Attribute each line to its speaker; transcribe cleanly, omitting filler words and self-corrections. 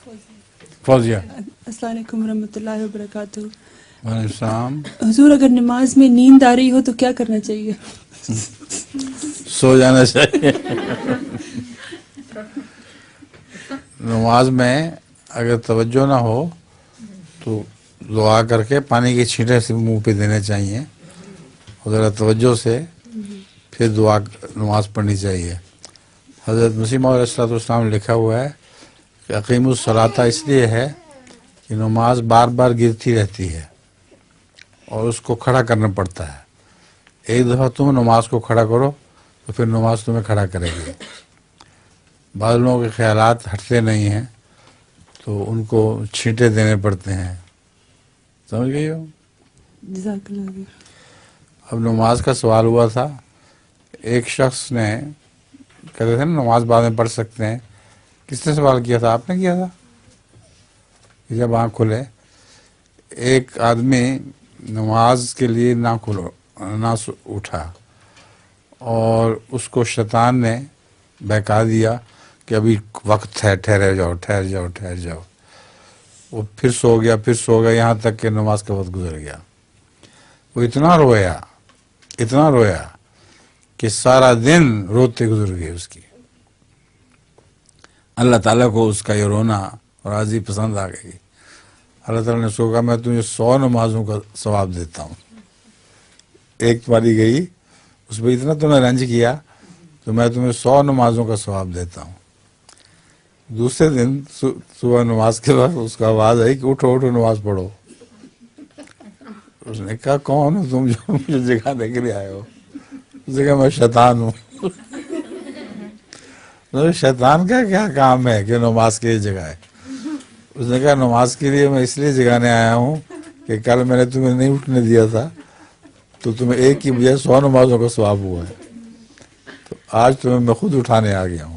Speaker 1: فوزیہ۔
Speaker 2: السلام علیکم ورحمۃ اللہ وبرکاتہ۔
Speaker 1: وعلیکم السلام۔
Speaker 2: حضور، اگر نماز میں نیند آ رہی ہو تو کیا کرنا چاہیے؟
Speaker 1: سو جانا چاہیے۔ نماز میں اگر توجہ نہ ہو تو دعا کر کے پانی کے چھینٹے سے منہ پہ دینے چاہیے، اور ذرا توجہ سے پھر دعا نماز پڑھنی چاہیے۔ حضرت مسیح موعود علیہ السلام نے لکھا ہوا ہے کہ اقیموا الصلاۃ اس لیے ہے کہ نماز بار بار گرتی رہتی ہے اور اس کو کھڑا کرنا پڑتا ہے۔ ایک دفعہ تم نماز کو کھڑا کرو تو پھر نماز تمہیں کھڑا کرے گی۔ بعض لوگوں کے خیالات ہٹتے نہیں ہیں تو ان کو چھینٹے دینے پڑتے ہیں، سمجھ گئی ہو؟
Speaker 2: جزاک اللہ خیر۔
Speaker 1: اب نماز کا سوال ہوا تھا، ایک شخص نے کہتے تھے نا نماز بعد میں پڑھ سکتے ہیں، کس نے سوال کیا تھا؟ آپ نے کیا تھا؟ جب آنکھ کھلے ایک آدمی نماز کے لیے نہ اٹھا اور اس کو شیطان نے بہکا دیا کہ ابھی وقت ہے، ٹھہر جاؤ۔ وہ پھر سو گیا یہاں تک کہ نماز کا وقت گزر گیا۔ وہ اتنا رویا کہ سارا دن روتے گزر گئے اس کی۔ اللہ تعالیٰ کو اس کا یہ رونا اور عاجزی پسند آ گئی۔ اللہ تعالیٰ نے سو کہا میں تجھے 100 نمازوں کا ثواب دیتا ہوں۔ ایک باری گئی اس پہ اتنا تم نے رنج کیا تو میں تمہیں 100 نمازوں کا ثواب دیتا ہوں۔ دوسرے دن صبح نماز کے وقت اس کا آواز آئی کہ اٹھو نماز پڑھو۔ اس نے کہا کون ہو تم جو مجھے جگانے کے لیے آئے ہو؟ اس نے کہا میں شیطان ہوں۔ شیطان کا کیا کام ہے کہ نماز کے لیے جگائے؟ اس نے کہا نماز کے لیے میں اس لیے جگانے آیا ہوں کہ کل میں نے تمہیں نہیں اٹھنے دیا تھا تو تمہیں ایک کی بجائے 100 نمازوں کا ثواب ہوا ہے، تو آج تمہیں میں خود اٹھانے آ گیا ہوں۔